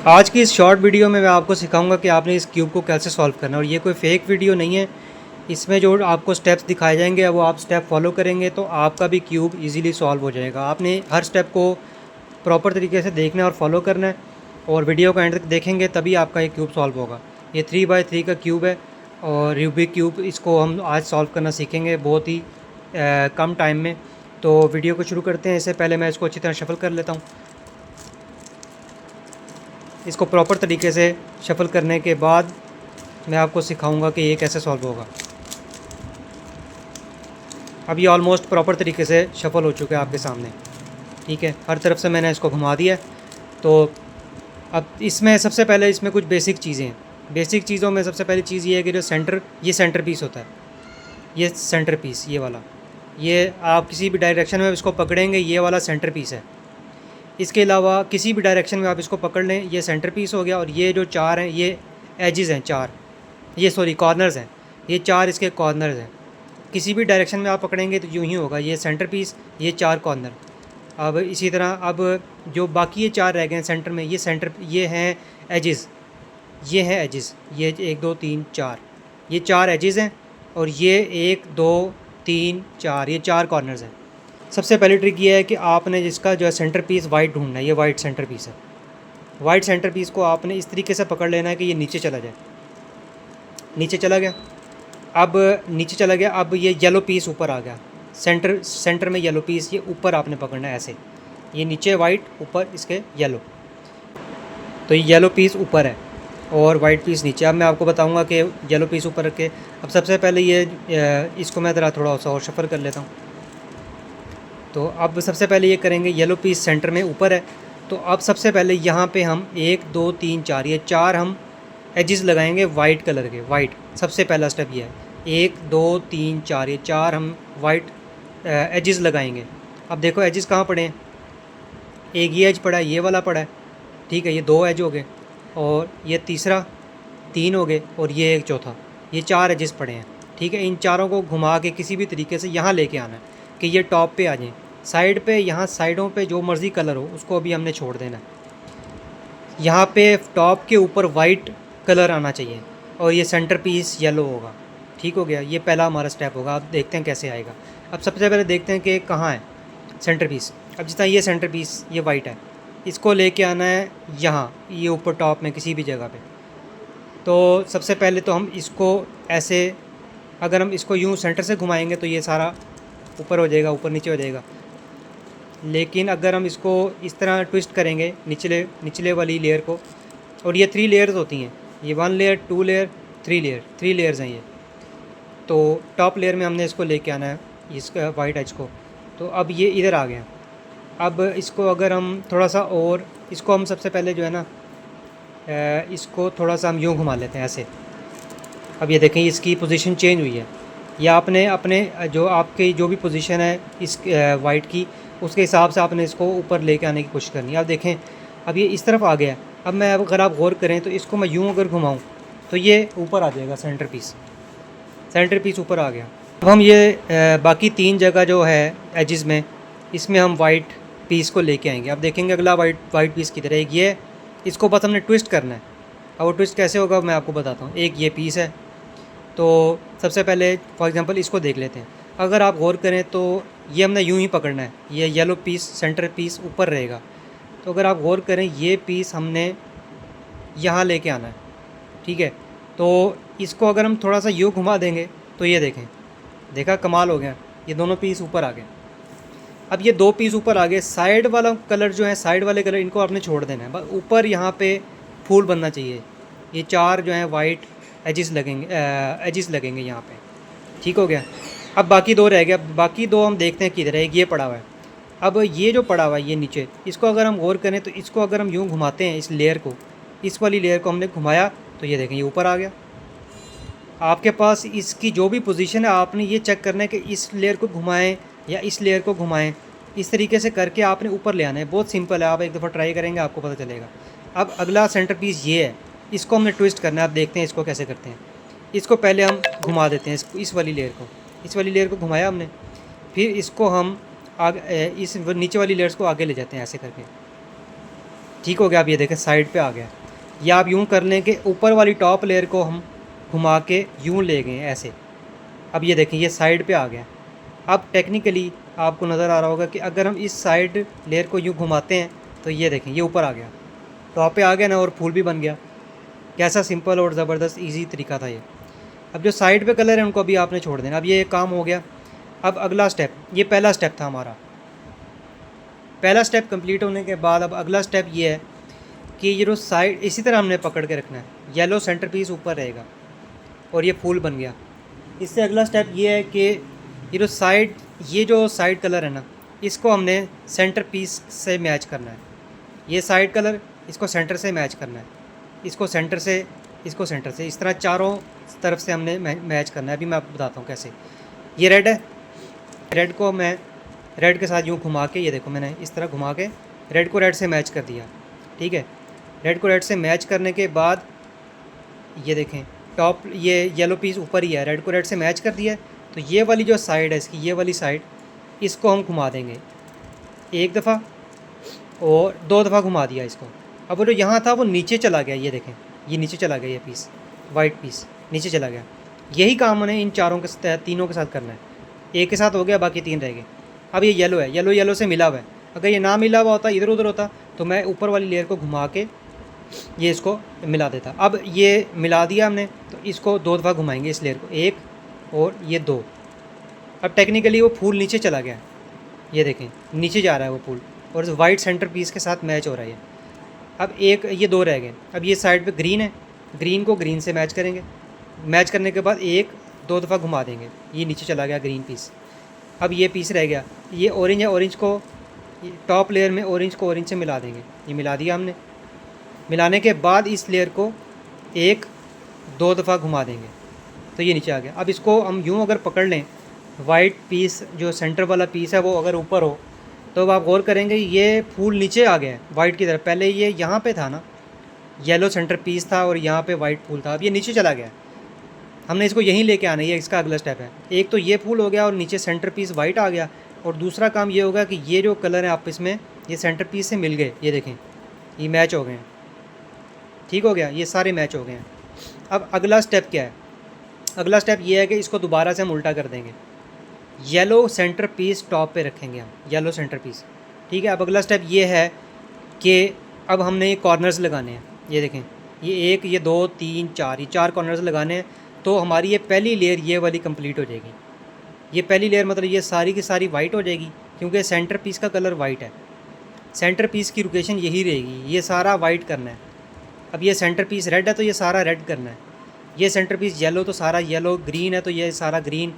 आज की इस शॉर्ट वीडियो में मैं आपको सिखाऊंगा कि आपने इस क्यूब को कैसे सॉल्व करना है। और ये कोई फेक वीडियो नहीं है। इसमें जो आपको स्टेप्स दिखाए जाएंगे वो आप स्टेप फॉलो करेंगे तो आपका भी क्यूब इजीली सॉल्व हो जाएगा। आपने हर स्टेप को प्रॉपर तरीके से देखना है और फॉलो करना है, और वीडियो को एंड तक देखेंगे तभी आपका ये क्यूब सॉल्व होगा। ये 3x3 का क्यूब है और रूबिक क्यूब, इसको हम आज सॉल्व करना सीखेंगे बहुत ही कम टाइम में। तो वीडियो को शुरू करते हैं। इससे पहले मैं इसको अच्छी तरह शफल कर लेता हूँ। इसको प्रॉपर तरीके से शफ़ल करने के बाद मैं आपको सिखाऊंगा कि ये कैसे सॉल्व होगा। अब ये ऑलमोस्ट प्रॉपर तरीके से शफ़ल हो चुका है आपके सामने। ठीक है, हर तरफ से मैंने इसको घुमा दिया है। तो अब इसमें सबसे पहले इसमें कुछ बेसिक चीज़ें हैं। बेसिक चीज़ों में सबसे पहली चीज़ ये है कि जो ये सेंटर पीस होता है, ये सेंटर पीस, ये वाला, ये आप किसी भी डायरेक्शन में इसको पकड़ेंगे, ये वाला सेंटर पीस है। इसके अलावा किसी भी डायरेक्शन में आप इसको पकड़ लें, ये सेंटर पीस हो गया। और ये जो चार हैं ये एजेस हैं, कॉर्नर्स हैं, ये चार इसके कॉर्नर्स हैं। किसी भी डायरेक्शन में आप पकड़ेंगे तो यूँ ही होगा, ये सेंटर पीस, ये चार कॉर्नर। अब इसी तरह अब जो बाकी ये चार रह गए हैं सेंटर में, ये हैं एजेस, ये हैं एजेस, ये 1 2 3 4, ये चार एजेस हैं। और ये 1 2 3 4, ये चार कॉर्नर्स हैं। सबसे पहली ट्रिक ये है कि आपने जिसका जो है सेंटर पीस वाइट ढूंढना है। ये वाइट सेंटर पीस है। वाइट सेंटर पीस को आपने इस तरीके से पकड़ लेना है कि ये नीचे चला जाए। नीचे चला गया, अब नीचे चला गया। अब ये येलो पीस ऊपर आ गया। सेंटर में येलो पीस, ये ऊपर आपने पकड़ना है ऐसे। ये नीचे वाइट, ऊपर इसके येलो। तो ये येलो पीस ऊपर है और वाइट पीस नीचे। अब मैं आपको बताऊंगा कि येलो पीस ऊपर रख के, अब सबसे पहले ये इसको मैं थोड़ा सा और शफल कर लेता हूँ। तो अब सबसे पहले ये करेंगे, येलो पीस सेंटर में ऊपर है। तो अब सबसे पहले यहाँ पे हम 1 2 3 4, ये चार हम एजेस लगाएंगे वाइट कलर के। वाइट सबसे पहला स्टेप ये है, 1 2 3 4, ये चार हम वाइट एजेस लगाएंगे। अब देखो एजेस कहाँ पड़े हैं, एक ये एज पड़ा है, ये वाला पड़ा है। ठीक है, ये 2 एज हो गए, और ये तीसरा 3 हो गए, और ये एक चौथा, ये 4 एजेस पड़े हैं। ठीक है, इन चारों को घुमा के किसी भी तरीके से यहाँ लेके आना है कि ये टॉप पे आ जाएं। साइड पे, यहाँ साइडों पे जो मर्ज़ी कलर हो उसको अभी हमने छोड़ देना है। यहाँ पे टॉप के ऊपर वाइट कलर आना चाहिए और ये सेंटर पीस येलो होगा। ठीक हो गया, ये पहला हमारा स्टेप होगा। अब देखते हैं कैसे आएगा। अब सबसे पहले देखते हैं कि कहाँ है सेंटर पीस। अब जितना ये सेंटर पीस ये वाइट है, इसको लेके आना है यहाँ, ये ऊपर टॉप में किसी भी जगह पे। तो सबसे पहले तो हम इसको ऐसे, अगर हम इसको यूँ सेंटर से घुमाएंगे तो ये सारा ऊपर हो जाएगा, ऊपर नीचे हो जाएगा। लेकिन अगर हम इसको इस तरह ट्विस्ट करेंगे निचले वाली लेयर को, और ये 3 लेयर्स होती हैं, ये 1 लेयर 2 लेयर 3 लेयर, 3 लेयर्स हैं ये। तो टॉप लेयर में हमने इसको लेके आना है, इसका वाइट एज को। तो अब ये इधर आ गया। अब इसको अगर हम थोड़ा सा, और इसको हम सबसे पहले जो है ना, इसको थोड़ा सा हम यूँ घुमा लेते हैं ऐसे। अब ये देखें इसकी पोजीशन चेंज हुई है। या आपने अपने जो आपकी जो भी पोजीशन है इस वाइट की, उसके हिसाब से आपने इसको ऊपर लेके आने की कोशिश करनी है। अब देखें अब ये इस तरफ आ गया। अब मैं, अगर आप गौर करें तो इसको मैं यूँ अगर घुमाऊँ तो ये ऊपर आ जाएगा, सेंटर पीस ऊपर आ गया। अब हम ये बाकी 3 जगह जो है एजेस में, इसमें हम वाइट पीस को लेके आएंगे। अब देखेंगे अगला वाइट पीस किधर है। ये इसको बस हमने ट्विस्ट करना है। अब वो ट्विस्ट कैसे होगा मैं आपको बताता हूँ। एक ये पीस है, तो सबसे पहले फॉर एग्ज़ाम्पल इसको देख लेते हैं। अगर आप गौर करें तो ये हमने यूँ ही पकड़ना है, ये येलो पीस सेंटर पीस ऊपर रहेगा। तो अगर आप गौर करें ये पीस हमने यहाँ लेके आना है। ठीक है, तो इसको अगर हम थोड़ा सा यूँ घुमा देंगे तो ये देखें, देखा कमाल हो गया, ये दोनों पीस ऊपर आ गए। अब ये 2 पीस ऊपर आ गए। साइड वाला कलर जो है, साइड वाले कलर इनको आपने छोड़ देना है, बस ऊपर यहाँ पे फूल बनना चाहिए। ये 4 जो है वाइट एजेस लगेंगे यहाँ पे। ठीक हो गया। अब बाकी 2 रह गया। बाकी 2 हम देखते हैं किधर है। ये पड़ा हुआ है। अब ये जो पड़ा हुआ है ये नीचे, इसको अगर हम गौर करें तो इसको अगर हम यूँ घुमाते हैं, इस लेयर को, इस वाली लेयर को हमने घुमाया तो ये देखें ये ऊपर आ गया। आपके पास इसकी जो भी पोजीशन है, आपने ये चेक करना है कि इस लेयर को घुमाएं या इस लेयर को घुमाएं। इस तरीके से करके आपने ऊपर ले आना है। बहुत सिंपल है, आप एक दफ़ा ट्राई करेंगे आपको पता चलेगा। अब अगला सेंटर पीस ये है, इसको हमने ट्विस्ट करना है। अब देखते हैं इसको कैसे करते हैं। इसको पहले हम घुमा देते हैं, इस वाली लेयर को घुमाया हमने। फिर इसको हम आगे, इस नीचे वाली लेयर्स को आगे ले जाते हैं ऐसे करके। ठीक हो गया। अब ये देखें साइड पे आ गया। ये आप यूँ कर लें कि ऊपर वाली टॉप लेयर को हम घुमा के यूँ ले गए ऐसे। अब ये देखें ये साइड पे आ गया। अब टेक्निकली आपको नज़र आ रहा होगा कि अगर हम इस साइड लेयर को यूँ घुमाते हैं तो ये देखें ये ऊपर आ गया, टॉप पे आ गया ना, और फूल भी बन गया। कैसा सिंपल और ज़बरदस्त ईजी तरीका था ये। अब जो साइड पे कलर है उनको अभी आपने छोड़ देना। अब ये काम हो गया। अब अगला स्टेप, ये पहला स्टेप था हमारा। पहला स्टेप कंप्लीट होने के बाद अब अगला स्टेप ये है कि ये जो साइड इसी तरह हमने पकड़ के रखना है। येलो सेंटर पीस ऊपर रहेगा और ये फूल बन गया। इससे अगला स्टेप ये है कि ये जो साइड कलर है ना, इसको हमने सेंटर पीस से मैच करना है। ये साइड कलर इसको सेंटर से मैच करना है, इसको सेंटर से, इस तरह चारों तरफ से हमने मैच करना है। अभी मैं आपको बताता हूँ कैसे। ये रेड है, रेड को मैं रेड के साथ यूँ घुमा के, ये देखो मैंने इस तरह घुमा के रेड को रेड से मैच कर दिया। ठीक है, रेड को रेड से मैच करने के बाद ये देखें टॉप ये येलो पीस ऊपर ही है, रेड को रेड से मैच कर दिया है। तो ये वाली जो साइड है इसकी, ये वाली साइड, इसको हम घुमा देंगे एक दफ़ा और 2 दफ़ा घुमा दिया इसको। अब वो जो यहाँ था वो नीचे चला गया, ये देखें ये नीचे चला गया, ये पीस वाइट पीस नीचे चला गया। यही काम हमें इन तीनों के साथ करना है। एक के साथ हो गया, बाकी 3 रह गए। अब ये येलो है, येलो से मिला हुआ है। अगर ये ना मिला हुआ होता, इधर उधर होता, तो मैं ऊपर वाली लेयर को घुमा के ये इसको मिला देता। अब ये मिला दिया हमने, तो इसको 2 दफ़ा घुमाएंगे इस लेयर को, 1 और ये 2। अब टेक्निकली वो फूल नीचे चला गया, ये देखें नीचे जा रहा है वो फूल, और वाइट सेंटर पीस के साथ मैच हो रहा है। अब ये 2 रह गए। अब ये साइड पे ग्रीन है, ग्रीन को ग्रीन से मैच करेंगे। मैच करने के बाद 1-2 दफ़ा घुमा देंगे, ये नीचे चला गया ग्रीन पीस। अब ये पीस रह गया, ये ऑरेंज है, ऑरेंज को टॉप लेयर में ऑरेंज को ऑरेंज से मिला देंगे। ये मिला दिया हमने। मिलाने के बाद इस लेयर को 1-2 दफ़ा घुमा देंगे, तो ये नीचे आ गया। अब इसको हम यूँ अगर पकड़ लें, वाइट पीस जो सेंटर वाला पीस है वो अगर ऊपर हो, तो अब आप गौर करेंगे ये फूल नीचे आ गया है वाइट की तरफ। पहले ये यहाँ पे था ना, येलो सेंटर पीस था और यहाँ पे वाइट फूल था, अब ये नीचे चला गया। हमने इसको यहीं लेके आना है, ये इसका अगला स्टेप है। एक तो ये फूल हो गया और नीचे सेंटर पीस वाइट आ गया, और दूसरा काम ये होगा कि ये जो कलर है आपस में ये सेंटर पीस से मिल गए, ये देखें ये मैच हो गए हैं। ठीक हो गया, ये सारे मैच हो गए हैं। अब अगला स्टेप क्या है? अगला स्टेप ये है कि इसको दोबारा से हम उल्टा कर देंगे। येलो सेंटर पीस टॉप पे रखेंगे हम, येलो सेंटर पीस। ठीक है, अब अगला स्टेप ये है कि अब हमने ये कॉर्नर्स लगाने हैं। ये देखें ये 1, ये 2, 3, 4, ये 4 कॉर्नर्स लगाने हैं। तो हमारी ये पहली लेयर ये वाली कंप्लीट हो जाएगी। ये पहली लेयर मतलब ये सारी की सारी वाइट हो जाएगी, क्योंकि सेंटर पीस का कलर वाइट है। सेंटर पीस की लोकेशन यही रहेगी, ये सारा वाइट करना है। अब ये सेंटर पीस रेड है तो ये सारा रेड करना है। ये सेंटर पीस येलो तो सारा येलो, ग्रीन है तो ये सारा ग्रीन,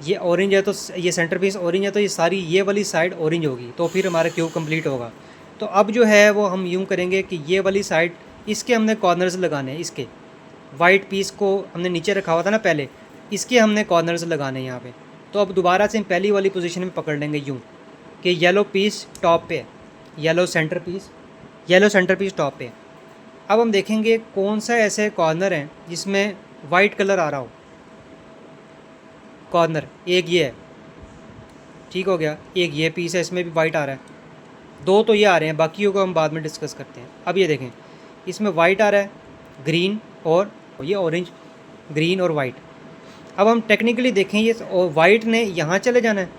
ये ऑरेंज है तो ये सेंटर पीस ऑरेंज है तो ये सारी ये वाली साइड ऑरेंज होगी, तो फिर हमारा क्यूब कंप्लीट होगा। तो अब जो है वो हम यूँ करेंगे कि ये वाली साइड इसके हमने कॉर्नर्स लगाने हैं। इसके वाइट पीस को हमने नीचे रखा हुआ था ना पहले, इसके हमने कॉर्नर्स लगाने हैं यहाँ पे। तो अब दोबारा से हम पहली वाली पोजीशन में पकड़ लेंगे यूँ कि येलो पीस टॉप पे है, येलो सेंटर पीस टॉप पे है। अब हम देखेंगे कौन सा ऐसे कॉर्नर हैं जिसमें वाइट कलर आ रहा हो। कॉर्नर एक ये है, ठीक हो गया। एक ये पीस है, इसमें भी वाइट आ रहा है। 2 तो ये आ रहे हैं, बाकियों को हम बाद में डिस्कस करते हैं। अब ये देखें इसमें वाइट आ रहा है, ग्रीन और ये ऑरेंज, ग्रीन और वाइट। अब हम टेक्निकली देखें ये वाइट ने यहाँ चले जाना है,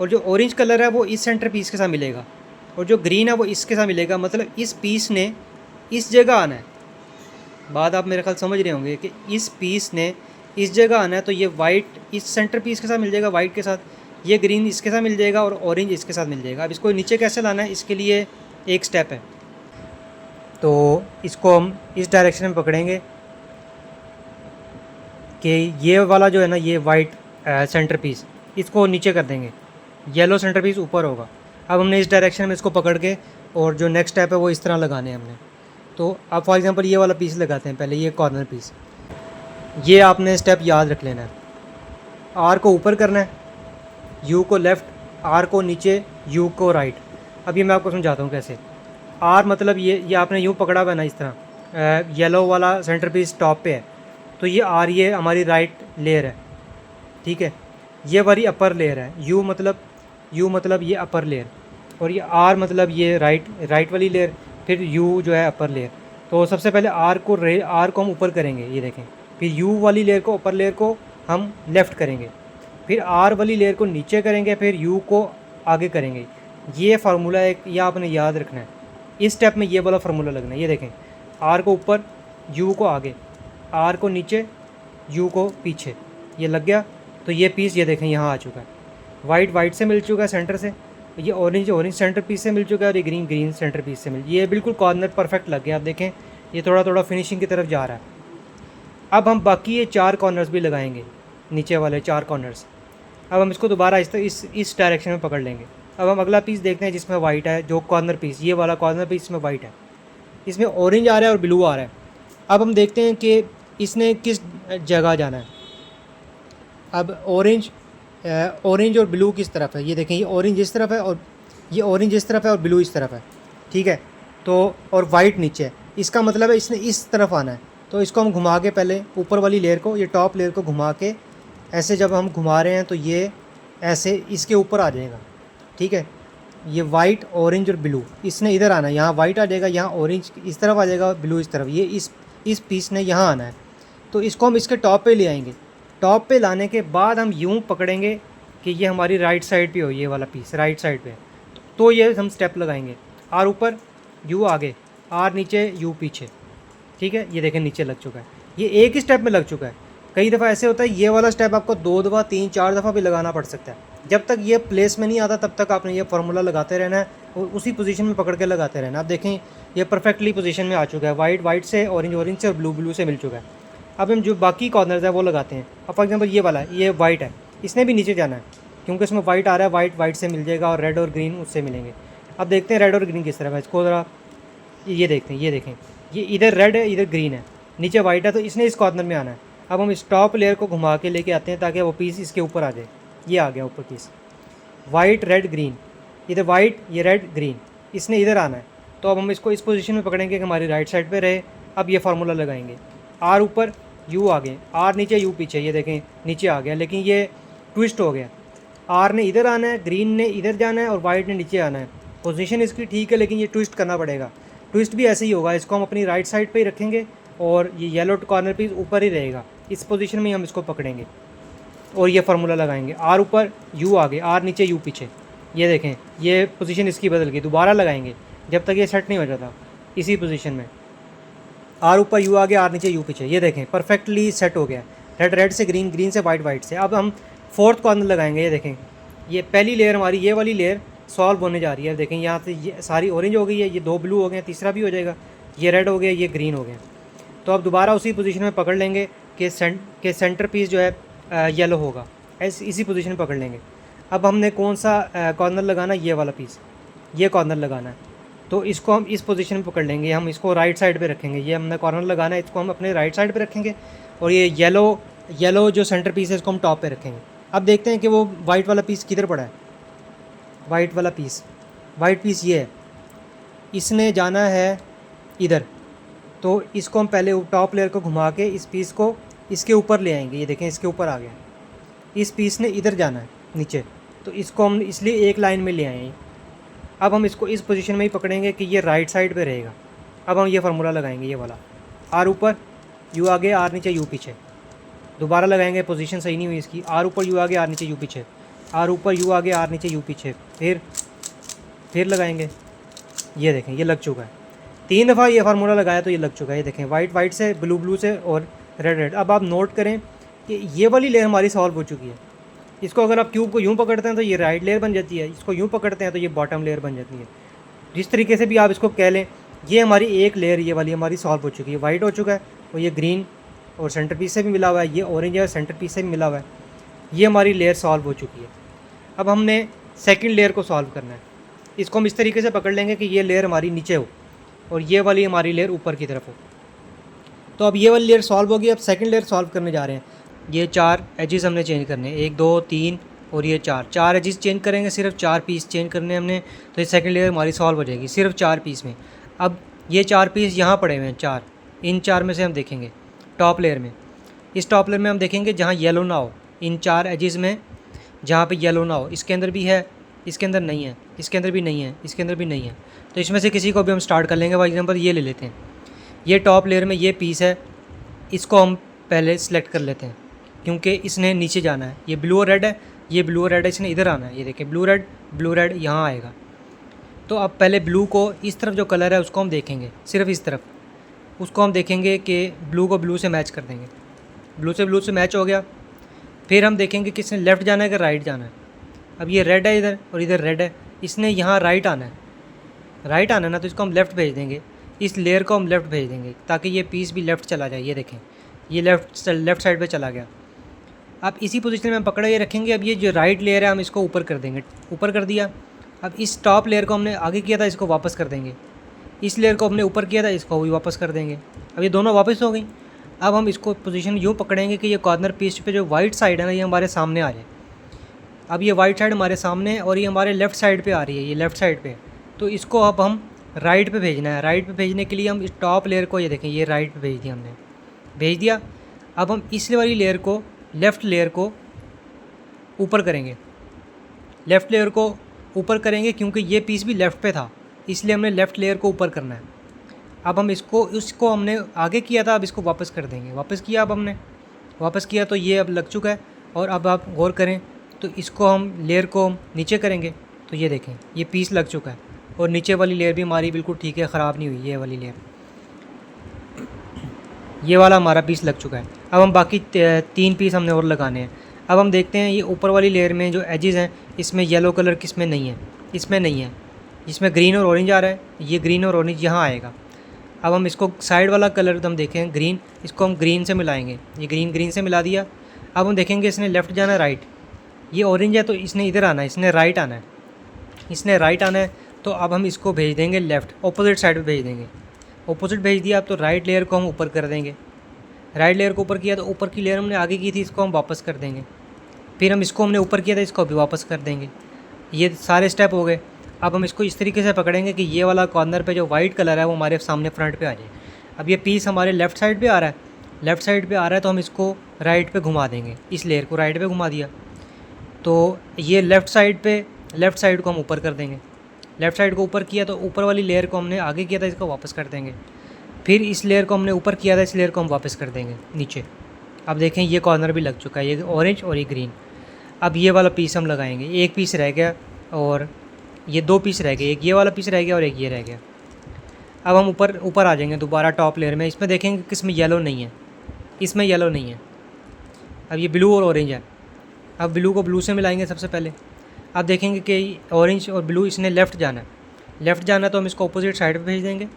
और जो ऑरेंज कलर है वो इस सेंटर पीस के साथ मिलेगा, और जो ग्रीन है वो इसके साथ मिलेगा। मतलब इस पीस ने इस जगह आना है। बात आप मेरे ख्याल समझ रहे होंगे कि इस पीस ने इस जगह आना है। तो ये वाइट इस सेंटर पीस के साथ मिल जाएगा वाइट के साथ, ये ग्रीन इसके साथ मिल जाएगा और ऑरेंज इसके साथ मिल जाएगा। अब इसको नीचे कैसे लाना है, इसके लिए एक स्टेप है। तो इसको हम इस डायरेक्शन में पकड़ेंगे कि ये वाला जो है ना, ये वाइट सेंटर पीस, इसको नीचे कर देंगे, येलो सेंटर पीस ऊपर होगा। अब हमने इस डायरेक्शन में इसको पकड़ के, और जो नेक्स्ट स्टेप है वो इस तरह लगाने हैं हमने। तो आप फॉर एग्जांपल ये वाला पीस लगाते हैं पहले, ये कॉर्नर पीस। ये आपने स्टेप याद रख लेना है। आर को ऊपर करना है, यू को लेफ़्ट, आर को नीचे, यू को राइट। अब ये मैं आपको समझाता हूँ कैसे। आर मतलब ये आपने यूँ पकड़ा हुआ है ना इस तरह, येलो वाला सेंटर पीस टॉप पे है, तो ये आर ये हमारी राइट लेयर है, ठीक है। ये वाली अपर लेयर है। यू मतलब ये अपर लेयर, और ये आर मतलब ये राइट वाली लेयर। फिर यू जो है अपर लेयर। तो सबसे पहले आर को हम ऊपर करेंगे, ये देखें। फिर यू वाली लेयर को, अपर लेयर को हम लेफ़्ट करेंगे। फिर आर वाली लेयर को नीचे करेंगे, फिर यू को आगे करेंगे। ये फार्मूला है, ये आपने याद रखना है। इस स्टेप में ये वाला फार्मूला लगना है। ये देखें, आर को ऊपर, यू को आगे, आर को नीचे, यू को पीछे। ये लग गया। तो ये पीस ये देखें यहाँ आ चुका है। वाइट से मिल चुका है सेंटर से, ये ऑरेंज सेंटर पीस से मिल चुका है, और ये ग्रीन सेंटर पीस से ये बिल्कुल कॉर्नर परफेक्ट लग गया। आप देखें ये थोड़ा फिनिशिंग की तरफ जा रहा है। अब हम बाकी ये 4 कॉर्नर्स भी लगाएंगे, नीचे वाले 4 कॉर्नर्स। अब हम इसको दोबारा इस डायरेक्शन में पकड़ लेंगे। अब हम अगला पीस देखते हैं जिसमें वाइट है, जो कॉर्नर पीस, ये वाला कॉर्नर पीस इसमें वाइट है, इसमें ऑरेंज आ रहा है और ब्लू आ रहा है। अब हम देखते हैं कि इसने किस जगह जाना है। अब ऑरेंज और ब्लू किस तरफ है, ये देखें, ये ऑरेंज इस तरफ है और ये ऑरेंज इस तरफ है और ब्लू इस तरफ है, ठीक है। तो और वाइट नीचे है, इसका मतलब है इसने इस तरफ आना है। तो इसको हम घुमा के पहले ऊपर वाली लेयर को, ये टॉप लेयर को घुमा के ऐसे जब हम घुमा रहे हैं तो ये ऐसे इसके ऊपर आ जाएगा, ठीक है। ये वाइट, ऑरेंज और ब्लू, इसने इधर आना है, यहाँ वाइट आ जाएगा, यहाँ ऑरेंज इस तरफ आ जाएगा, ब्लू इस तरफ। ये इस पीस ने यहाँ आना है। तो इसको हम इसके टॉप पे ले आएंगे। टॉप पे लाने के बाद हम यूँ पकड़ेंगे कि ये हमारी राइट साइड पे हो, ये वाला पीस राइट साइड पे। तो ये हम स्टेप लगाएंगे, आर ऊपर, यू आगे, आर नीचे, यू पीछे, ठीक है। ये देखें नीचे लग चुका है, ये एक ही स्टेप में लग चुका है। कई दफ़ा ऐसे होता है ये वाला स्टेप आपको 2 दफ़ा 3 4 दफ़ा भी लगाना पड़ सकता है। जब तक ये प्लेस में नहीं आता तब तक आपने ये फार्मूला लगाते रहना है और उसी पोजीशन में पकड़ के लगाते रहना। आप देखें ये परफेक्टली पोजीशन में आ चुका है, वाइट से, ऑरेंज से और ब्लू से मिल चुका है। अब हम जो बाकी कॉर्नर्स है वो लगाते हैं। अब फॉर एग्जांपल ये वाला है, ये वाइट है, इसने भी नीचे जाना है क्योंकि इसमें वाइट आ रहा है, वाइट से मिल जाएगा और रेड और ग्रीन उससे मिलेंगे। अब देखते हैं रेड और ग्रीन किस तरह है, इसको ज़रा ये देखते हैं। ये देखें, ये इधर रेड है, इधर ग्रीन है, नीचे वाइट है, तो इसने इस कॉर्नर में आना है। अब हम इस टॉप लेयर को घुमा के लेके आते हैं ताकि वो पीस इसके ऊपर आ जाए। ये आ गया ऊपर पीस, वाइट रेड ग्रीन, इधर वाइट, ये रेड ग्रीन, इसने इधर आना है। तो अब हम इसको इस पोजीशन में पकड़ेंगे कि हमारी राइट साइड पे रहे। अब ये फार्मूला लगाएंगे, आर ऊपर, यू आगे, आर नीचे, यू पीछे। ये देखें नीचे आ गया, लेकिन ये ट्विस्ट हो गया। आर ने इधर आना है, ग्रीन ने इधर जाना है और वाइट ने नीचे आना है। पोजीशन इसकी ठीक है, लेकिन ये ट्विस्ट करना पड़ेगा। ट्विस्ट भी ऐसे ही होगा, इसको हम अपनी राइट साइड पे ही रखेंगे और ये येलो कॉर्नर पीस ऊपर ही रहेगा। इस पोजीशन में हम इसको पकड़ेंगे और ये फार्मूला लगाएंगे, आर ऊपर, यू आगे, आर नीचे, यू पीछे। ये देखें ये पोजीशन इसकी बदल गई। दोबारा लगाएंगे जब तक ये सेट नहीं हो जाता, इसी पोजीशन में आर ऊपर, यू आगे, आर नीचे, यू पीछे। ये देखें परफेक्टली सेट हो गया, रेड से ग्रीन, ग्रीन से वाइट से। अब हम फोर्थ कॉर्नर लगाएंगे। ये देखें ये पहली लेयर हमारी, ये वाली लेयर सॉल्व होने जा रही है। देखें यहाँ से ये सारी ऑरेंज हो गई है, ये 2 ब्लू हो गए, तीसरा भी हो जाएगा, ये रेड हो गया, ये ग्रीन हो गया। तो अब दोबारा उसी पोजीशन में पकड़ लेंगे कि सेंटर पीस जो है येलो होगा, इसी पोजीशन में पकड़ लेंगे। अब हमने कौन सा कॉर्नर लगाना है, ये वाला पीस, ये कॉर्नर लगाना है। तो इसको हम इस पोजीशन में पकड़ लेंगे, हम इसको राइट साइड पे रखेंगे। ये हमने कॉर्नर लगाना है, इसको हम अपने राइट साइड पे रखेंगे और ये येलो जो सेंटर पीस है इसको हम टॉप पे रखेंगे। अब देखते हैं कि वो वाइट वाला पीस किधर पड़ा है। वाइट पीस ये है, इसने जाना है इधर। तो इसको हम पहले टॉप लेयर को घुमा के इस पीस को इसके ऊपर ले आएंगे। ये देखें इसके ऊपर आ गया, इस पीस ने इधर जाना है नीचे, तो इसको हम इसलिए एक लाइन में ले आए। अब हम इसको इस पोजीशन में ही पकड़ेंगे कि ये राइट साइड पे रहेगा। अब हम ये फार्मूला लगाएंगे, ये वाला, आर ऊपर, यू आगे, आर नीचे, यू पीछे। दोबारा लगाएंगे, पोजीशन सही नहीं हुई इसकी, आर ऊपर, यू आगे, आर नीचे, यू पीछे, आर ऊपर, यू आगे, आर नीचे, यू पीछे। फिर लगाएंगे। ये देखें ये लग चुका है, 3 दफ़ा ये फार्मूला लगाया तो ये लग चुका है। ये देखें वाइट से, ब्लू से और रेड। अब आप नोट करें कि ये वाली लेयर हमारी सॉल्व हो चुकी है। इसको अगर आप क्यूब को यूँ पकड़ते हैं तो ये राइट लेयर बन जाती है, इसको यूँ पकड़ते हैं तो ये बॉटम लेयर बन जाती है। जिस तरीके से भी आप इसको कह लें, ये हमारी एक लेयर, ये वाली हमारी सॉल्व हो चुकी है। वाइट हो चुका है और ये ग्रीन और सेंटर पीस से भी मिला हुआ है, ये ऑरेंज है सेंटर पीस से भी मिला हुआ है। ये हमारी लेयर सॉल्व हो चुकी है। अब हमने सेकंड लेयर को सॉल्व करना है। इसको हम इस तरीके से पकड़ लेंगे कि ये लेयर हमारी नीचे हो और ये वाली हमारी लेयर ऊपर की तरफ हो। तो अब ये वाली लेयर सॉल्व होगी। अब सेकंड लेयर सॉल्व करने जा रहे हैं। ये 4 एजेस हमने चेंज करने हैं, 1 2 3 और ये 4 एजेस चेंज करेंगे, सिर्फ 4 पीस चेंज करने हमने। तो ये सेकंड लेयर हमारी सॉल्व हो जाएगी सिर्फ 4 पीस में। अब ये 4 पीस यहाँ पड़े हुए हैं, 4, इन 4 में से हम देखेंगे टॉप लेयर में। इस टॉप लेयर में हम देखेंगे जहाँ येलो ना हो, इन 4 एजेस में जहाँ पे येलो ना हो, इसके अंदर भी है इसके अंदर नहीं है, इसके अंदर भी नहीं है, इसके अंदर भी नहीं है। तो इसमें से किसी को भी हम स्टार्ट कर लेंगे। फॉर एग्जांपल ये ले लेते हैं, ये टॉप लेयर में ये पीस है, इसको हम पहले सेलेक्ट कर लेते हैं क्योंकि इसने नीचे जाना है। ये ब्लू और रेड है, ये ब्लू और रेड है, इसने इधर आना है। ये देखें ब्लू रेड यहाँ आएगा। तो अब पहले ब्लू को इस तरफ जो कलर है उसको हम देखेंगे, सिर्फ इस तरफ उसको हम देखेंगे कि ब्लू को ब्लू से मैच कर देंगे। ब्लू से मैच हो गया। फिर हम देखेंगे कि इसने लेफ़्ट जाना है कि राइट जाना है। अब ये रेड है इधर और इधर रेड है, इसने यहाँ राइट आना है। राइट आना है ना, तो इसको हम लेफ़्ट भेज देंगे, इस लेयर को हम लेफ़्ट भेज देंगे ताकि ये पीस भी लेफ़्ट चला जाए। ये देखें ये लेफ़्ट साइड पे चला गया। अब इसी पोजीशन में हम पकड़े ये रखेंगे। अब ये जो राइट लेयर है हम इसको ऊपर कर देंगे, ऊपर कर दिया। अब इस टॉप लेयर को हमने आगे किया था, इसको वापस कर देंगे। इस लेयर को हमने ऊपर किया था, इसको भी वापस कर देंगे। अब ये दोनों वापस हो गई। अब हम इसको पोजीशन यूँ पकड़ेंगे कि ये कॉर्नर पीस पे जो वाइट साइड है ना, ये हमारे सामने आ जाए। अब ये वाइट साइड हमारे सामने और ये हमारे लेफ़्ट साइड पे आ रही है, ये लेफ़्ट साइड पे। तो इसको अब हम राइट पे भेजना है। राइट पे भेजने के लिए हम इस टॉप लेयर को, ये देखें ये राइट पे भेज दिया हमने, भेज दिया। अब हम इस वाली लेयर को, लेफ़्ट लेयर को ऊपर करेंगे, लेफ़्ट लेयर को ऊपर करेंगे क्योंकि ये पीस भी लेफ़्ट पे था, इसलिए हमने लेफ़्ट लेयर को ऊपर करना है। अब हम इसको हमने आगे किया था, अब इसको वापस कर देंगे। वापस किया, अब हमने वापस किया तो ये अब लग चुका है। और अब आप गौर करें तो इसको हम लेयर को नीचे करेंगे तो ये देखें ये पीस लग चुका है और नीचे वाली लेयर भी हमारी बिल्कुल ठीक है, ख़राब नहीं हुई। ये वाली लेयर, ये वाला हमारा पीस लग चुका है। अब हम बाकी 3 पीस हमने और लगाने हैं। अब हम देखते हैं ये ऊपर वाली लेयर में जो एजेस हैं इसमें येलो कलर किसमें नहीं है, इसमें नहीं है, इसमें ग्रीन और ऑरेंज आ रहा है। ये ग्रीन और ऑरेंज यहाँ आएगा। अब हम इसको साइड वाला कलर तो हम देखें ग्रीन, इसको हम ग्रीन से मिलाएंगे। ये ग्रीन से मिला दिया। अब हम देखेंगे इसने लेफ़्ट जाना है राइट, ये ऑरेंज है तो इसने इधर आना है, इसने राइट आना है, इसने राइट आना है। तो अब हम इसको भेज देंगे लेफ़्ट, ऑपोजिट साइड पे भेज देंगे। ऑपोजिट भेज दिया। अब तो राइट लेयर को हम ऊपर कर देंगे। राइट लेयर को ऊपर किया तो ऊपर की लेयर हमने आगे की थी, इसको हम वापस कर देंगे। फिर हम इसको हमने ऊपर किया था, इसको भी वापस कर देंगे। ये सारे स्टेप हो गए। अब हम इसको इस तरीके से पकड़ेंगे कि ये वाला कॉर्नर पे जो वाइट कलर है वो हमारे सामने फ्रंट पे आ जाए। अब ये पीस हमारे लेफ़्ट साइड पे आ रहा है, लेफ़्ट साइड पे आ रहा है तो हम इसको राइट पे घुमा देंगे। इस लेयर को राइट पे घुमा दिया तो ये लेफ़्ट साइड को हम ऊपर कर देंगे। लेफ़्ट साइड को ऊपर किया तो ऊपर वाली लेयर को हमने आगे किया था, इसको वापस कर देंगे। फिर इस लेयर को हमने ऊपर किया था, इस लेयर को हम वापस कर देंगे नीचे। अब देखें ये कॉर्नर भी लग चुका है, ये ऑरेंज और ये ग्रीन। अब ये वाला पीस हम लगाएंगे। एक पीस रह गया और ये 2 पीस रह गए, एक ये वाला पीस रह गया और एक ये रह गया। अब हम ऊपर आ जाएंगे दोबारा टॉप लेयर में। इसमें देखेंगे कि इसमें येलो नहीं है, इसमें येलो नहीं है। अब ये ब्लू और ऑरेंज है। अब ब्लू को ब्लू से मिलाएंगे सबसे पहले। अब देखेंगे कि ऑरेंज और ब्लू इसने लेफ़्ट जाना है, लेफ़्ट जाना है तो हम इसको अपोजिट साइड पे भेज देंगे।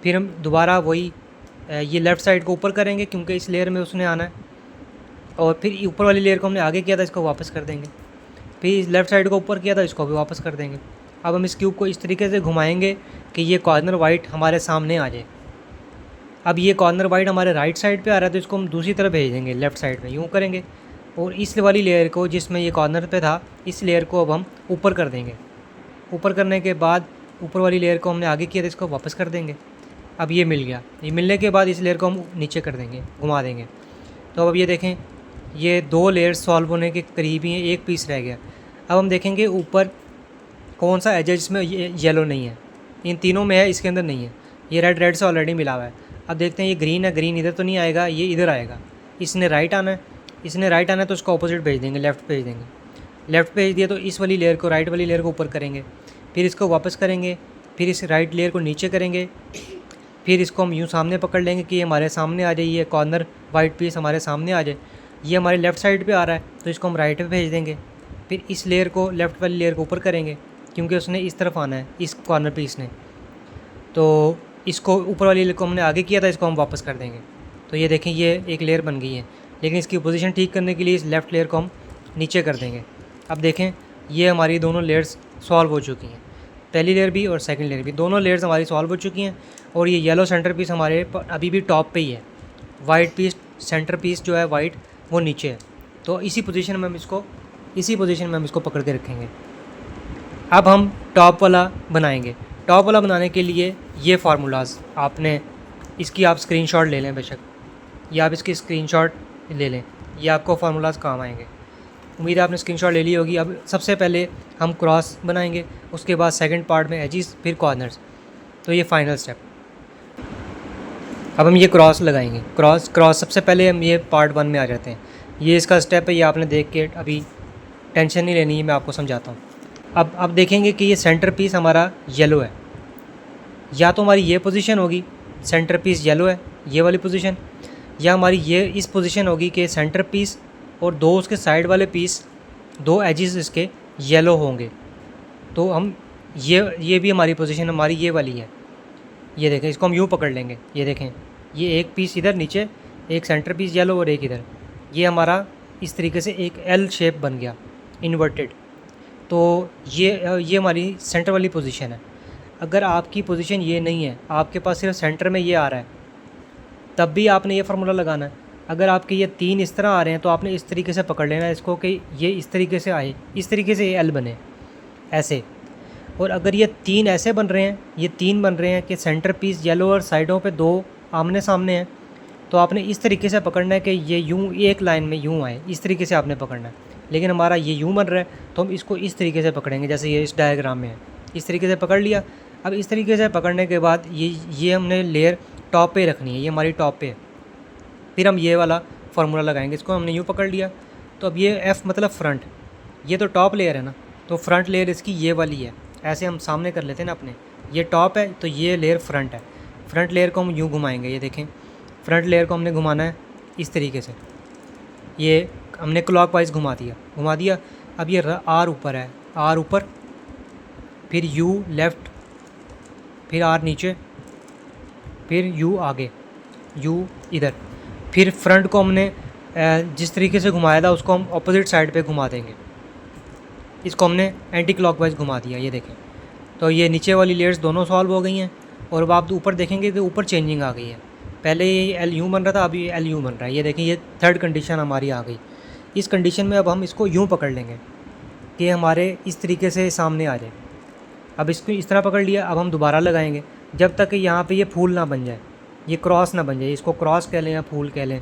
फिर हम दोबारा वही ये लेफ़्ट साइड को ऊपर करेंगे क्योंकि इस लेयर में उसने आना है। और फिर ऊपर वाली लेयर को हमने आगे किया था, इसको वापस कर देंगे। फिर लेफ़्ट साइड को ऊपर किया था, इसको भी वापस कर देंगे। अब हम इस क्यूब को इस तरीके से घुमाएंगे कि ये कॉर्नर वाइट हमारे सामने आ जाए। अब ये कॉर्नर वाइट हमारे राइट साइड पे आ रहा है तो इसको हम दूसरी तरफ भेज देंगे, लेफ़्ट साइड पे यूँ करेंगे। और इस वाली लेयर को जिसमें ये कॉर्नर पे था, इस लेयर को अब हम ऊपर कर देंगे। ऊपर करने के बाद ऊपर वाली लेयर को हमने आगे किया था, इसको वापस कर देंगे। अब ये मिल गया। ये मिलने के बाद इस लेयर को हम नीचे कर देंगे, घुमा देंगे। तो अब ये देखें ये 2 लेयर्स सॉल्व होने के करीब ही हैं, एक पीस रह गया। अब हम देखेंगे ऊपर कौन सा एज है जिसमें येलो नहीं है। इन तीनों में है, इसके अंदर नहीं है। ये रेड से ऑलरेडी मिला हुआ है। अब देखते हैं ये ग्रीन है, ग्रीन इधर तो नहीं आएगा, ये इधर आएगा। इसने राइट आना है, इसने राइट आना है तो उसको अपोजिट भेज देंगे, लेफ़्ट भेज देंगे। लेफ़्ट भेज दिया तो इस वाली लेयर को, राइट वाली लेयर को ऊपर करेंगे। फिर इसको वापस करेंगे, फिर इस राइट लेयर को नीचे करेंगे। फिर इसको हम यूँ सामने पकड़ लेंगे कि ये हमारे सामने आ जाए, ये कॉर्नर वाइट पीस हमारे सामने आ जाए। ये हमारे लेफ़्ट साइड पे आ रहा है तो इसको हम राइट पे भेज देंगे। फिर इस लेयर को, लेफ़्ट वाली लेयर को ऊपर करेंगे क्योंकि उसने इस तरफ आना है, इस कॉर्नर पीस ने। तो इसको ऊपर वाली लेयर को हमने आगे किया था, इसको हम वापस कर देंगे। तो ये देखें ये एक लेयर बन गई है, लेकिन इसकी पोजीशन ठीक करने के लिए इस लेफ़्ट लेयर को हम नीचे कर देंगे। अब देखें ये हमारी दोनों लेयर्स सॉल्व हो चुकी हैं, पहली लेयर भी और सेकंड लेयर भी, दोनों लेयर्स हमारी सॉल्व हो चुकी हैं। और ये येलो सेंटर पीस हमारे अभी भी टॉप पे ही है, वाइट पीस सेंटर पीस जो है वाइट वो नीचे है। तो इसी पोजीशन में हम इसको पकड़ के रखेंगे। अब हम टॉप वाला बनाएंगे। टॉप वाला बनाने के लिए ये फार्मूलाज आपने इसकी आप स्क्रीनशॉट ले लें, बेशक या आप इसकी स्क्रीनशॉट ले लें, ये आपको फार्मूलाज काम आएंगे। उम्मीद है आपने स्क्रीनशॉट ले ली होगी। अब सबसे पहले हम क्रॉस बनाएंगे, उसके बाद सेकंड पार्ट में एजिस, फिर कॉर्नर्स। तो ये फाइनल स्टेप। अब हम ये क्रॉस लगाएंगे। क्रॉस सबसे पहले हम ये पार्ट 1 में आ जाते हैं। ये इसका स्टेप है, ये आपने देख के अभी टेंशन नहीं लेनी है, मैं आपको समझाता हूँ। अब देखेंगे कि ये सेंटर पीस हमारा येलो है। या तो हमारी ये पोजीशन होगी, सेंटर पीस येलो है, ये वाली पोजीशन, या हमारी ये इस पोजीशन होगी कि सेंटर पीस और दो उसके साइड वाले पीस, दो एजिस इसके येलो होंगे। तो हम ये भी हमारी पोजीशन हमारी ये वाली है। ये देखें, इसको हम यूँ पकड़ लेंगे। ये देखें, ये एक पीस इधर नीचे, एक सेंटर पीस येलो और एक इधर। ये हमारा इस तरीके से एक एल शेप बन गया, इन्वर्टेड। तो ये हमारी सेंटर वाली पोजीशन है। अगर आपकी पोजीशन ये नहीं है, आपके पास सिर्फ सेंटर में ये आ रहा है, तब भी आपने ये फार्मूला लगाना है। अगर आपके ये 3 इस तरह आ रहे हैं तो आपने इस तरीके से पकड़ लेना है इसको कि ये इस तरीके से आए, इस तरीके से ये एल बने ऐसे। और अगर ये 3 ऐसे बन रहे हैं, ये 3 बन रहे हैं कि सेंटर पीस येलो और साइडों पे 2 आमने सामने हैं, तो आपने इस तरीके से पकड़ना है कि ये यूँ एक लाइन में यूँ आए, इस तरीके से आपने पकड़ना है। लेकिन हमारा ये यूँ बन रहा है तो हम इसको इस तरीके से पकड़ेंगे, जैसे ये इस डायग्राम में है, इस तरीके से पकड़ लिया। अब इस तरीके से पकड़ने के बाद ये हमने लेयर टॉप पे रखनी है, ये हमारी टॉप पे है। फिर हम ये वाला फार्मूला लगाएंगे। इसको हमने यूँ पकड़ लिया, तो अब ये एफ़ मतलब फ्रंट, ये तो टॉप लेयर है ना, तो फ्रंट लेयर इसकी ये वाली है। ऐसे हम सामने कर लेते हैं ना अपने, ये टॉप है तो ये लेयर फ्रंट है। फ्रंट लेयर को हम यूँ घुमाएंगे। ये देखें, फ्रंट लेयर को हमने घुमाना है इस तरीके से। ये हमने क्लॉकवाइज घुमा दिया। अब ये आर ऊपर है, आर ऊपर, फिर यू लेफ़्ट, फिर आर नीचे, फिर यू आगे, यू इधर। फिर फ्रंट को हमने जिस तरीके से घुमाया था उसको हम अपोजिट साइड पे घुमा देंगे। इसको हमने एंटी क्लॉकवाइज घुमा दिया। ये देखें, तो ये नीचे वाली लेयर्स दोनों सॉल्व हो गई हैं। और अब आप ऊपर देखेंगे तो ऊपर चेंजिंग आ गई है। पहले ये एल यू बन रहा था, अभी एल यू बन रहा है। ये देखें, ये थर्ड कंडीशन हमारी आ गई। इस कंडीशन में अब हम इसको यूँ पकड़ लेंगे कि हमारे इस तरीके से सामने आ जाए। अब इसको इस तरह पकड़ लिया। अब हम दोबारा लगाएंगे जब तक कि यहाँ पे ये फूल ना बन जाए, ये क्रॉस ना बन जाए। इसको क्रॉस कह लें या फूल कह लें,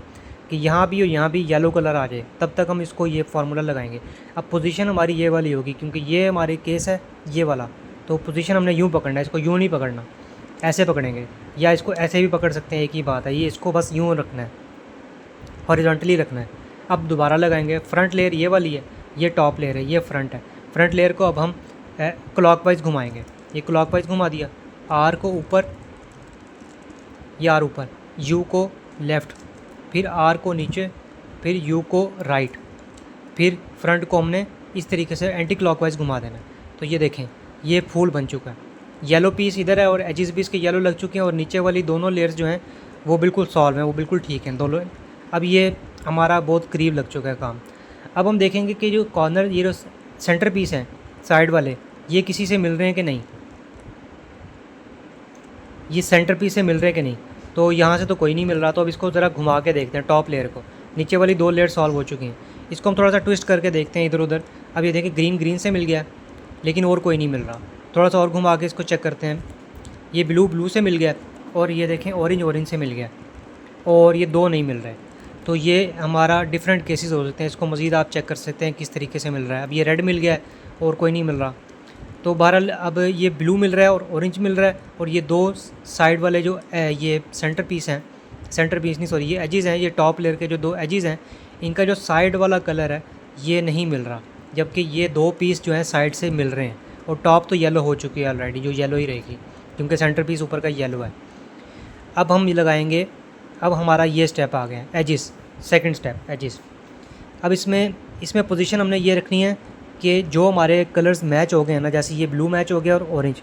कि यहाँ भी और यहाँ भी येलो कलर आ जाए, तब तक हम इसको ये फार्मूला लगाएंगे। अब पोजीशन हमारी ये वाली होगी, क्योंकि ये हमारे केस है ये वाला, तो पोजीशन हमने यूँ पकड़ना है। इसको यूँ नहीं पकड़ना, ऐसे पकड़ेंगे, या इसको ऐसे भी पकड़ सकते हैं, एक ही बात है। ये इसको बस यूँ रखना है, हॉरिजॉन्टली रखना है। अब दोबारा लगाएंगे। फ्रंट लेयर ये वाली है, ये टॉप लेयर है, ये फ्रंट है। फ्रंट लेयर को अब हम क्लॉकवाइज घुमाएंगे। ये क्लॉकवाइज घुमा दिया। आर को ऊपर, ये आर ऊपर, यू को लेफ़्ट, फिर आर को नीचे, फिर यू को राइट, फिर फ्रंट को हमने इस तरीके से एंटी क्लॉकवाइज घुमा देना। तो ये देखें, ये फूल बन चुका है। येलो पीस इधर है और एजिस भी इसके येलो लग चुके हैं, और नीचे वाली दोनों लेयर्स जो हैं वो बिल्कुल सॉल्व हैं, वो बिल्कुल ठीक हैं दोनों। अब ये हमारा बहुत करीब लग चुका है काम। अब हम देखेंगे कि जो कॉर्नर, ये जो सेंटर पीस हैं साइड वाले, ये किसी से मिल रहे हैं कि नहीं, ये सेंटर पीस से मिल रहे हैं कि नहीं। तो यहाँ से तो कोई नहीं मिल रहा। तो अब इसको ज़रा घुमा के देखते हैं टॉप लेयर को। नीचे वाली 2 लेयर सॉल्व हो चुकी हैं। इसको हम थोड़ा सा ट्विस्ट करके देखते हैं इधर उधर। अब ये देखिए, ग्रीन ग्रीन से मिल गया, लेकिन और कोई नहीं मिल रहा। थोड़ा सा और घुमा के इसको चेक करते हैं। ये ब्लू ब्लू से मिल गया, और ये देखें ऑरेंज ऑरेंज से मिल गया, और ये 2 नहीं मिल रहे। तो ये हमारा डिफरेंट केसेस हो सकते हैं। इसको मज़ीद आप चेक कर सकते हैं किस तरीके से मिल रहा है। अब ये रेड मिल गया है और कोई नहीं मिल रहा। तो बहरहाल अब ये ब्लू मिल रहा है और ऑरेंज मिल रहा है, और ये 2 साइड वाले जो ये सेंटर पीस हैं, सेंटर पीस नहीं सॉरी, ये एजिज़ हैं, ये टॉप लेयर के जो 2 एजिज़ हैं, इनका जो साइड वाला कलर है ये नहीं मिल रहा। जबकि ये 2 पीस जो हैं साइड से मिल रहे हैं, और टॉप तो येलो हो चुकी है ऑलरेडी, जो येलो ही रहेगी क्योंकि सेंटर पीस ऊपर का येलो है। अब हम ये लगाएंगे। अब हमारा ये स्टेप आ गया एजिज़, सेकंड स्टेप एजिज़। अब इसमें पोजीशन हमने ये रखनी है कि जो हमारे कलर्स मैच हो गए हैं ना, जैसे ये ब्लू मैच हो गया और ऑरेंज,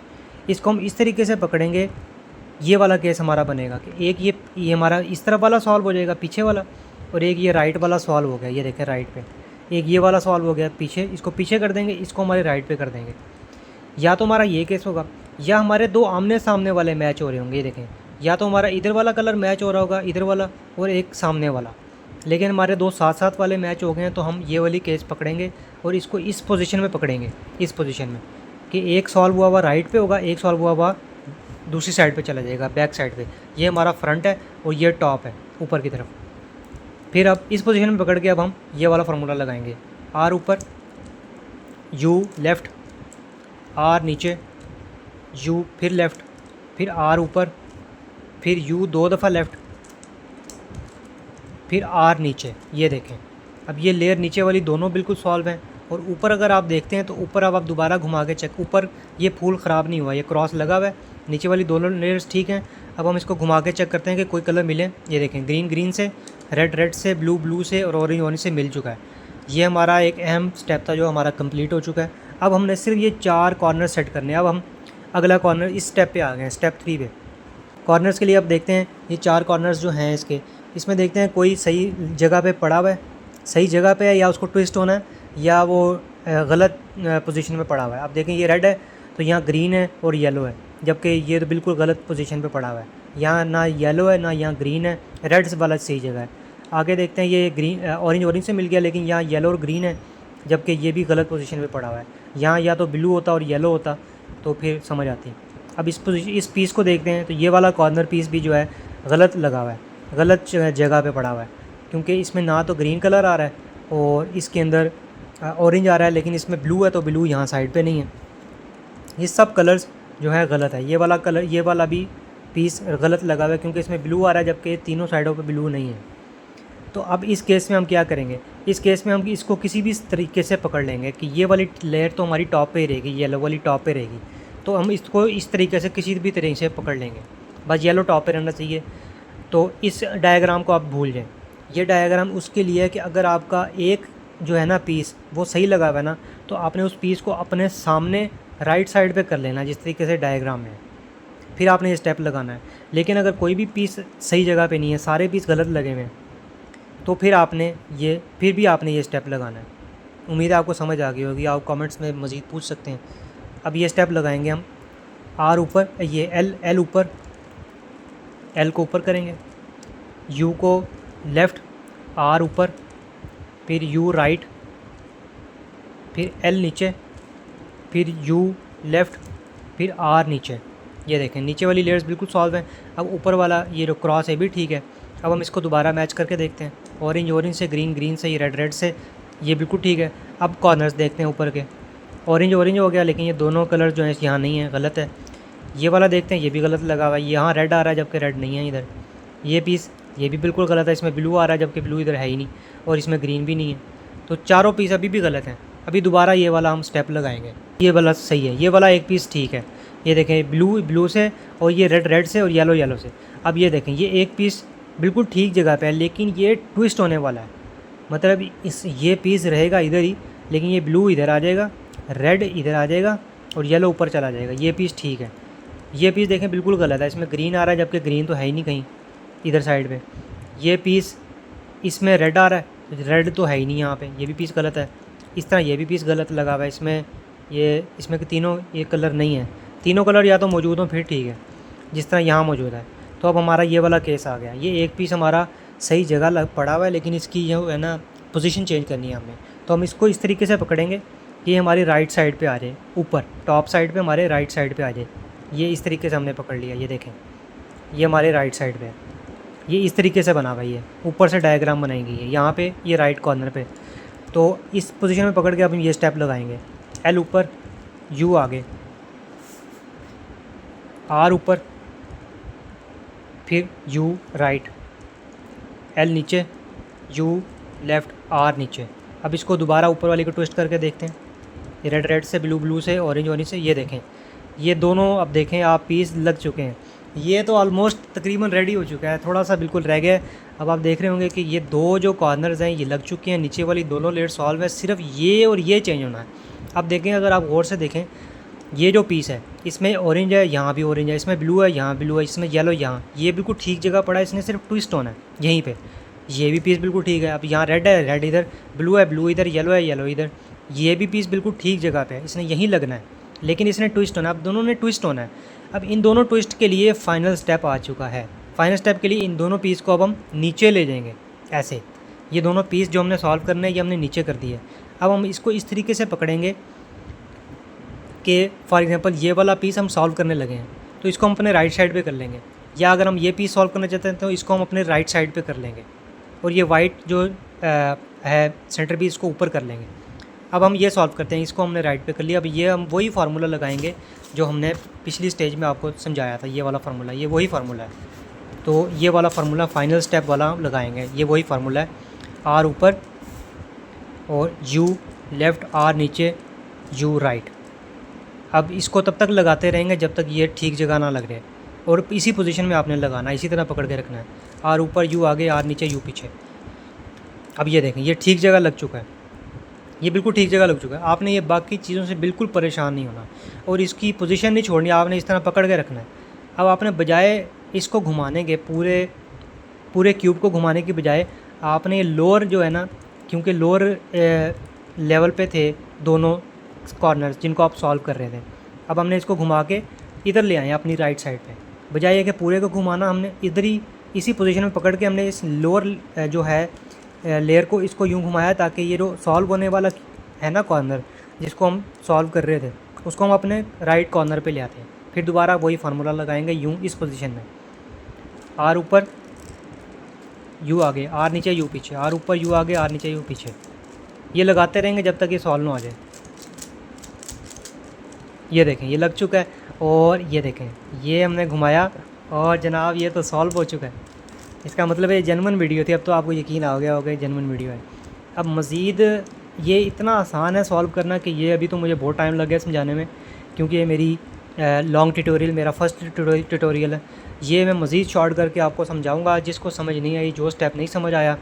इसको हम इस तरीके से पकड़ेंगे। ये वाला केस हमारा बनेगा कि एक ये हमारा इस तरफ वाला सॉल्व हो जाएगा पीछे वाला, और एक ये राइट वाला सॉल्व हो गया। ये देखें राइट पे एक ये वाला सॉल्व हो गया पीछे, इसको पीछे कर देंगे, इसको हमारे राइट पे कर देंगे। या तो हमारा ये केस होगा, या हमारे 2 आमने सामने वाले मैच हो रहे होंगे। ये देखें, या तो हमारा इधर वाला कलर मैच हो रहा होगा, इधर वाला, और एक सामने वाला, लेकिन हमारे 2 साथ साथ वाले मैच हो गए हैं। तो हम ये वाली केस पकड़ेंगे और इसको इस पोजीशन में पकड़ेंगे, इस पोजीशन में, कि एक सॉल्व हुआ हुआ राइट पे होगा, एक सॉल्व हुआ हुआ दूसरी साइड पे चला जाएगा, बैक साइड पे। ये हमारा फ्रंट है और ये टॉप है ऊपर की तरफ। फिर अब इस पोजीशन में पकड़ के अब हम ये वाला फार्मूला लगाएंगे। आर ऊपर, यू लेफ़्ट, आर नीचे, यू फिर लेफ़्ट, फिर आर ऊपर, फिर यू 2 दफ़ा लेफ़्ट, फिर आर नीचे। ये देखें, अब ये लेयर नीचे वाली दोनों बिल्कुल सॉल्व हैं। और ऊपर अगर आप देखते हैं तो ऊपर अब आप दोबारा घुमा के चेक, ऊपर ये फूल ख़राब नहीं हुआ, ये क्रॉस लगा हुआ है, नीचे वाली दोनों लेयर्स ठीक हैं। अब हम इसको घुमा के चेक करते हैं कि कोई कलर मिले। ये देखें, ग्रीन ग्रीन से, रेड रेड से, ब्लू ब्लू से और ऑरेंज ऑरेंज से मिल चुका है। ये हमारा एक अहम स्टेप था जो हमारा कंप्लीट हो चुका है। अब हमने सिर्फ ये 4 कॉर्नर सेट करने हैं। अब हम अगला कॉर्नर इस स्टेप पे आ गए हैं, स्टेप 3 पे। कॉर्नर्स के लिए अब देखते हैं ये 4 कॉर्नर्स जो हैं इसमें देखते हैं कोई सही जगह पे पड़ा हुआ है, सही जगह पे है या उसको ट्विस्ट होना है या वो गलत पोजीशन में पड़ा हुआ है। अब देखें, ये रेड है तो यहाँ ग्रीन है और येलो है, जबकि ये तो बिल्कुल गलत पोजीशन पे पड़ा हुआ है। यहाँ ना येलो है ना यहाँ ग्रीन है, रेड वाला सही जगह है। आगे देखते हैं, ये ग्रीन ऑरेंज ऑरेंज से मिल गया, लेकिन यहाँ येलो और ग्रीन है, जबकि ये भी गलत पोजीशन पे पड़ा हुआ है। यहाँ या तो ब्लू होता और येलो होता तो फिर समझ आती। अब इस पीस को देखते हैं तो ये वाला कॉर्नर पीस भी जो है गलत लगा हुआ है, गलत जगह पे पड़ा हुआ है, क्योंकि इसमें ना तो ग्रीन कलर आ रहा है और इसके अंदर ऑरेंज आ रहा है, लेकिन इसमें ब्लू है तो ब्लू यहाँ साइड पे नहीं है। ये सब कलर्स जो है गलत है। ये वाला कलर, ये वाला भी पीस गलत लगा हुआ है क्योंकि इसमें ब्लू आ रहा है, जबकि तीनों साइडों पे ब्लू नहीं है। तो अब इस केस में हम क्या करेंगे, इस केस में हम इसको किसी भी तरीके से पकड़ लेंगे कि ये वाली लेयर तो हमारी टॉप पे ही रहेगी, येलो वाली टॉप पे रहेगी, तो हम इसको इस तरीके से किसी भी तरीके से पकड़ लेंगे, बस येलो टॉप पे रहना चाहिए। तो इस डायग्राम को आप भूल जाएं। ये डायग्राम उसके लिए है कि अगर आपका एक जो है ना पीस वो सही लगा हुआ है ना, तो आपने उस पीस को अपने सामने राइट साइड पे कर लेना जिस तरीके से डायग्राम में है, फिर आपने ये स्टेप लगाना है। लेकिन अगर कोई भी पीस सही जगह पे नहीं है, सारे पीस गलत लगे हुए हैं, तो फिर भी आपने ये स्टेप लगाना है। उम्मीद है आपको समझ आ गई होगी, आप कमेंट्स में मज़ीद पूछ सकते हैं। अब ये स्टेप लगाएंगे हम, आर ऊपर, ये एल ऊपर, एल को ऊपर करेंगे, यू को लेफ़्ट, आर ऊपर, फिर यू राइट, फिर एल नीचे, फिर यू लेफ़्ट, फिर आर नीचे। ये देखें, नीचे वाली लेयर्स बिल्कुल सॉल्व हैं। अब ऊपर वाला ये जो क्रॉस है भी ठीक है। अब हम इसको दोबारा मैच करके देखते हैं, ऑरेंज ऑरेंज से, ग्रीन ग्रीन से, ये रेड रेड से, ये बिल्कुल ठीक है। अब कॉर्नर्स देखते हैं ऊपर के, ऑरेंज ऑरेंज हो गया, लेकिन ये दोनों कलर जो हैं यहाँ नहीं है, गलत है। ये वाला देखते हैं, ये भी गलत लगा हुआ है, यहाँ रेड आ रहा है जबकि रेड नहीं है इधर। ये पीस, ये भी बिल्कुल गलत है, इसमें ब्लू आ रहा है जबकि ब्लू इधर है ही नहीं, और इसमें ग्रीन भी नहीं है। तो चारों पीस अभी भी गलत हैं। अभी दोबारा ये वाला हम स्टेप लगाएंगे, ये वाला सही है, ये वाला एक पीस ठीक है। ये देखें, ब्लू से, और ये रेड से, और येलो से। अब ये देखें, ये एक पीस बिल्कुल ठीक जगह पे है, लेकिन ये ट्विस्ट होने वाला है। मतलब ये पीस रहेगा इधर ही, लेकिन ये ब्लू इधर आ जाएगा, रेड इधर आ जाएगा और येलो ऊपर चला जाएगा। ये पीस ठीक है। ये पीस देखें बिल्कुल गलत है, इसमें ग्रीन आ रहा है जबकि ग्रीन तो है ही नहीं कहीं इधर साइड पे। ये पीस, इसमें रेड आ रहा है, रेड तो है ही नहीं यहाँ पे, ये भी पीस गलत है। इस तरह ये भी पीस गलत लगा हुआ है, इसमें तीनों ये कलर नहीं है, तीनों कलर या तो मौजूद हों फिर ठीक है, जिस तरह यहाँ मौजूद है। तो अब हमारा ये वाला केस आ गया, ये एक पीस हमारा सही जगह पड़ा हुआ है, लेकिन इसकी जो है ना पोजीशन चेंज करनी है हमें। तो हम इसको इस तरीके से पकड़ेंगे कि ये हमारी राइट साइड पे आ जाए, ऊपर टॉप साइड पे हमारे राइट साइड पे आ जाए। ये इस तरीके से हमने पकड़ लिया, ये देखें, ये हमारे राइट साइड पे है, ये इस तरीके से बना हुआ है, ये ऊपर से डायग्राम बनाई गई है यहाँ पे, ये राइट कॉर्नर पे। तो इस पोजीशन में पकड़ के अब हम ये स्टेप लगाएंगे, एल ऊपर, यू आगे, आर ऊपर, फिर यू राइट, एल नीचे, यू लेफ़्ट, आर नीचे। अब इसको दोबारा ऊपर वाली को ट्विस्ट करके देखते हैं, ये रेड रेड से, ब्लू ब्लू से, ऑरेंज ऑरेंज से। ये देखें, ये दोनों अब देखें आप पीस लग चुके हैं, ये तो ऑलमोस्ट तकरीबन रेडी हो चुका है, थोड़ा सा बिल्कुल रह गया है। अब आप देख रहे होंगे कि ये दो जो कॉर्नर्स हैं ये लग चुके हैं, नीचे वाली दोनों लेयर सॉल्व है, सिर्फ ये और ये चेंज होना है। अब देखें, अगर आप गौर से देखें, ये जो पीस है इसमें ऑरेंज है, यहाँ भी ऑरेंज है, इसमें ब्लू है, यहाँ ब्लू है, इसमें येलो यहाँ, ये बिल्कुल ठीक जगह पड़ा है, इसने सिर्फ ट्विस्ट होना है यहीं पे। ये भी पीस बिल्कुल ठीक है। अब यहाँ रेड है, रेड इधर, ब्लू है, ब्लू इधर, येलो है, येलो इधर। ये भी पीस बिल्कुल ठीक जगह पे है, इसने यहीं लगना है, लेकिन इसने ट्विस्ट होना है। अब दोनों ने ट्विस्ट होना है। अब इन दोनों ट्विस्ट के लिए फाइनल स्टेप आ चुका है। फाइनल स्टेप के लिए इन दोनों पीस को अब हम नीचे ले जाएंगे, ऐसे। ये दोनों पीस जो हमने सॉल्व करने हैं ये हमने नीचे कर दिए। अब हम इसको इस तरीके से पकड़ेंगे कि फॉर एग्जांपल ये वाला पीस हम सॉल्व करने लगे हैं, तो इसको हम अपने राइट साइड पे कर लेंगे, या अगर हम ये पीस सॉल्व करना चाहते हैं तो इसको हम अपने राइट साइड पे कर लेंगे, और ये वाइट जो है सेंटर पीस को ऊपर कर लेंगे। अब हम ये सॉल्व करते हैं, इसको हमने राइट पे कर लिया। अब ये हम वही फार्मूला लगाएंगे जो हमने पिछली स्टेज में आपको समझाया था, ये वाला फार्मूला, ये वही फार्मूला है। तो ये वाला फार्मूला फाइनल स्टेप वाला लगाएंगे, ये वही फार्मूला है। आर ऊपर और यू लेफ़्ट, आर नीचे, यू राइट। अब इसको तब तक लगाते रहेंगे जब तक ये ठीक जगह ना लग रहे, और इसी पोजीशन में आपने लगाना है, इसी तरह पकड़ के रखना है। आर ऊपर, यू आगे, आर नीचे, यू पीछे। अब ये देखें, ये ठीक जगह लग चुका है, ये बिल्कुल ठीक जगह लग चुका है। आपने ये बाकी चीज़ों से बिल्कुल परेशान नहीं होना और इसकी पोजीशन नहीं छोड़नी, आपने इस तरह पकड़ के रखना है। अब आपने बजाय इसको घुमाने के, पूरे क्यूब को घुमाने की बजाय आपने लोअर जो है ना, क्योंकि लोअर लेवल पे थे दोनों कॉर्नर्स जिनको आप सॉल्व कर रहे थे, अब हमने इसको घुमा के इधर ले आए अपनी राइट साइड पे। बजाय ये कि पूरे को घुमाना, हमने इधर ही इसी पोजीशन में पकड़ के हमने इस लोअर जो है लेयर को, इसको यूँ घुमाया ताकि ये जो सॉल्व होने वाला है ना कॉर्नर जिसको हम सॉल्व कर रहे थे, उसको हम अपने राइट कॉर्नर पे ले आते हैं। फिर दोबारा वही फार्मूला लगाएंगे यूँ इस पोजीशन में, आर ऊपर, यू आगे, आर नीचे, यू पीछे, आर ऊपर, यू आगे, आर नीचे, यू पीछे। ये लगाते रहेंगे जब तक ये सॉल्व ना हो जाए। ये देखें, ये लग चुका है, और ये देखें, ये हमने घुमाया और जनाब ये तो सॉल्व हो चुका है। इसका मतलब ये जेन्युइन वीडियो थी, अब तो आपको यकीन आ गया होगा जेन्युइन वीडियो है। अब मज़ीद ये इतना आसान है सॉल्व करना कि ये अभी तो मुझे बहुत टाइम लग गया समझाने में, क्योंकि ये मेरी लॉन्ग ट्यूटोरियल, मेरा फर्स्ट ट्यूटोरियल है। ये मैं मज़ीद शॉर्ट करके आपको समझाऊंगा। जिसको समझ नहीं आई, जो स्टेप नहीं समझ आया,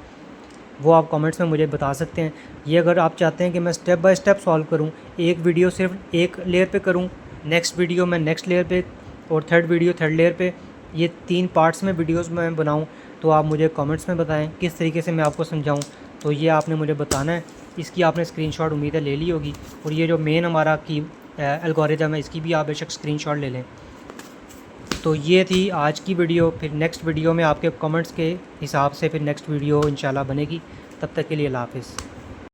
वो आप कमेंट्स में मुझे बता सकते हैं। ये अगर आप चाहते हैं कि मैं स्टेप बाय स्टेप सॉल्व करूं, एक वीडियो सिर्फ एक लेयर पे करूं, नेक्स्ट वीडियो मैं नेक्स्ट लेयर पे, और थर्ड वीडियो थर्ड लेयर पे, ये 3 पार्ट्स में वीडियोस मैं बनाऊं, तो आप मुझे कमेंट्स में बताएं किस तरीके से मैं आपको समझाऊं। तो ये आपने मुझे बताना है। इसकी आपने स्क्रीनशॉट उम्मीद है ले ली होगी, और ये जो मेन हमारा की एल्गोरिथम है, इसकी भी आप बेशक स्क्रीनशॉट ले लें। तो ये थी आज की वीडियो। फिर नेक्स्ट वीडियो में आपके कमेंट्स के हिसाब से फिर नेक्स्ट वीडियो इंशाल्लाह बनेगी। तब तक के लिए अल्लाह हाफ़िज़।